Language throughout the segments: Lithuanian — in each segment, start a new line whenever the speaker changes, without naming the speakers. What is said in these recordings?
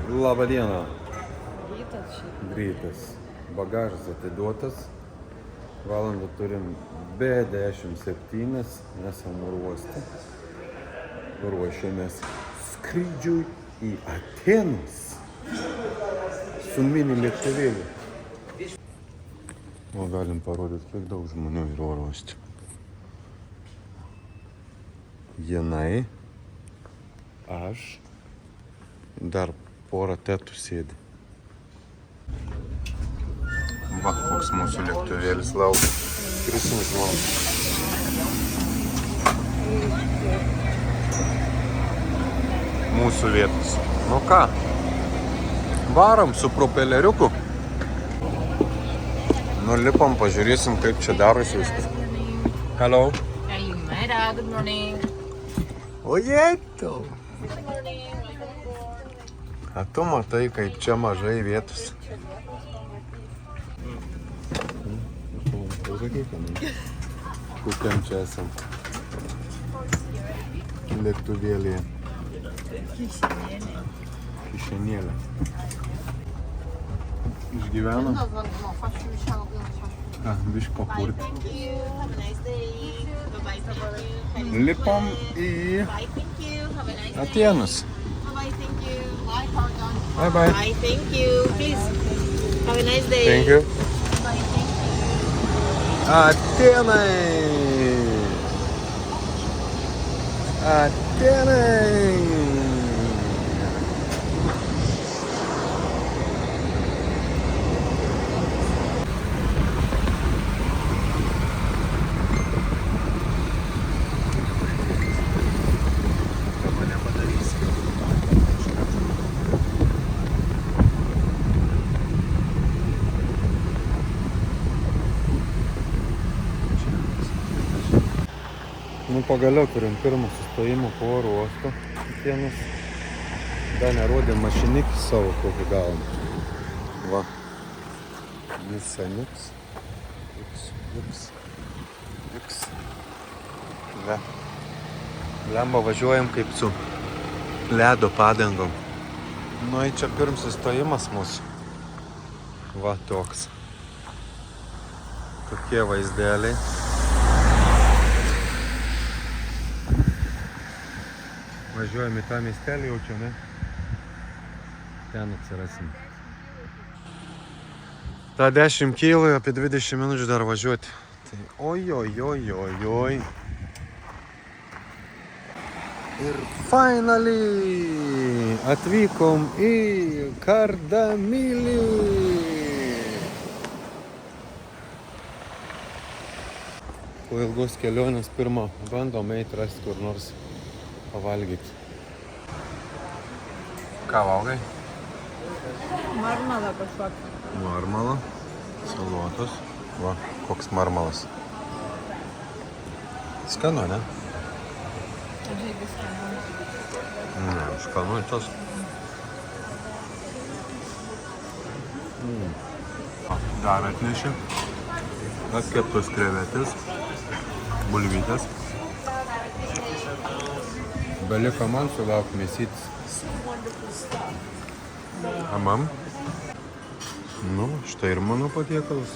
Labą dieną.
Rytas šiaip.
Greitas. Bagažas atiduotas. Valandą turim B17, esam oro uoste. Ruošiamės skrydžiui į Atenus su mini lėktuvėliu. O galim parodyti, kiek daug žmonių yra oro uoste. Jinai, aš, dar porą tetų sėdi. Va, koks mūsų lėktuvėlis laukia. Krisim žmonių. Mūsų vietos. Nu ką, varom su propeleriuku. Nulipam, pažiūrėsim, kaip čia darosi viskas. Hello.
Good morning.
O jėtų. A tu matai, kaip čia mažai vietos. Kokiam čia esam? Lėktuvėlėje. Kišenėlė. Išgyvenam? Biškį papurti. Lipam į Atenus. Bye bye.
Bye, thank you. Please have a nice day.
Thank you.
Bye, thank you.
Atenai! Atenai! Nu pagaliau turim pirmą sustojimą po oro uosto Atenus. Dar nerodėm mašinikį savo, kokį gavom. Va. Nisaniuks. Liuks. Le. Lemba važiuojam kaip su ledo padangom. Nu, čia pirm sustojimas mūsų. Va toks. Tokie vaizdeliai. Važiuojam į tą miestelį jau čia, ne? Ten atsirasim. Ta 10 kilų apie 20 minučių dar važiuoti. Tai oi. Ir finally atvykom į Kardamilį. Po ilgos kelionės pirmą bandom eiti rasti kur nors pavalgyti. Ką valgai?
Marmalą kažkokį.
Marmalą, salotos. Va, koks marmalas. Skanu, ne?
Žaidis skanu.
Ne, skanu tas. Dar atnešė. Atkeptos krevetės, bulvytės. Beliko man sulauk mėsytis. Amam. Nu, štai ir mano patiekalas.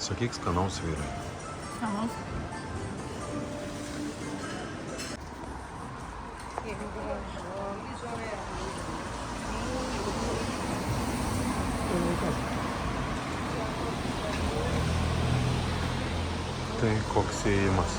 Sakyk skanaus vyrai.
Skanaus.
Tai koks įėjimas.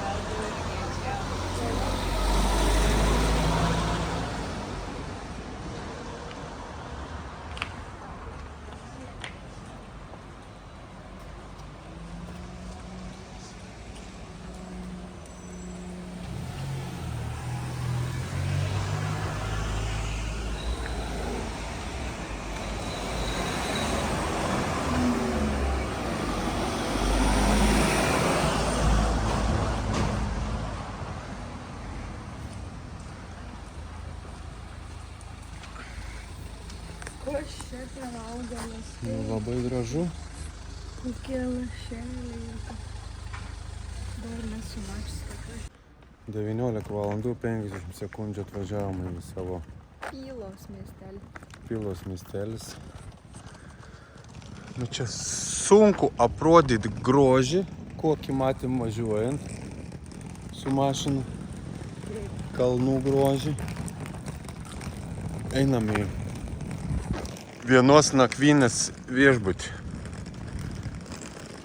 Kas čia per augalas?
Nu, labai gražu.
Kokie lašeliai. Dar nesu mačius.
19 valandų 50 sekundžių atvažiavome į savo
Pylos miestelį.
Pilos miestelis. Nu čia sunku aprodyti grožį, kokį matėm važiuojant su mašina. Kalnų grožį. Einam į vienos nakvynės viešbutį.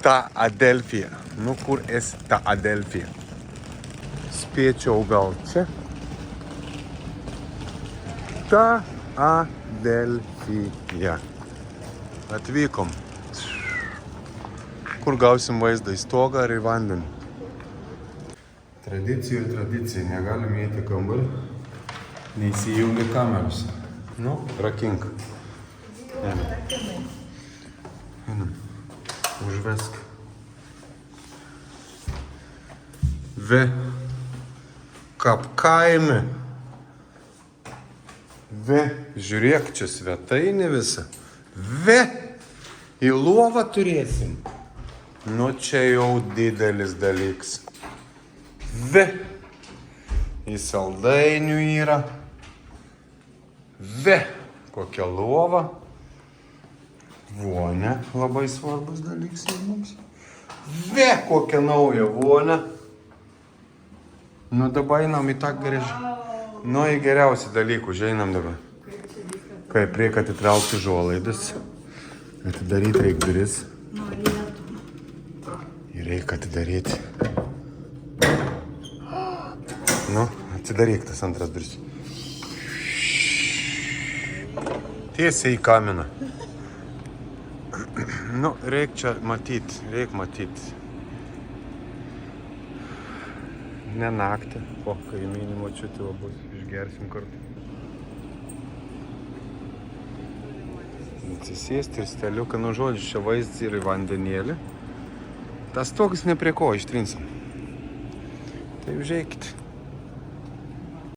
Ta Adelfija. Nu kur esi ta Adelfija? Spėčiau gal čia. Ta Adelfija. Atvykom. Kur gausim vaizdą, į stogą ar į vandenį? Tradicija ir tradicija. Negalim įeiti į kambarį. Neįsijungia kameros. Nu, rakink. Einam. Užvesk. Ve. Kapkaimi. Ve. Žiūrėk, čia svetainė visa. Ve. Į lovą turėsim. Nu, čia jau didelis dalyks. Ve. Į saldainių yra. Ve. Kokia lova. Vonė. Labai svarbus dalyks mums. Ve. Kokia nauja vonė. Nu, dabar einam į tą gražį. Nu, į geriausią dalykų. Žinam dabar. Kaip reikia atitraukti žuolaidas. Atidaryti reikia duris. Ir reikia atidaryti. Nu, atsidaryk tas antras duris. Tiesiai į kaminą. Nu, reikia čia matyti, Ne naktį, po kaimynį močiutį bus, išgersim kartu. Atsisėsti ir steliuką, nu žodžiu, čia vaizdas ir į vandenėlį. Tas toks ne prie ko ištrinsim. Tai užeikit.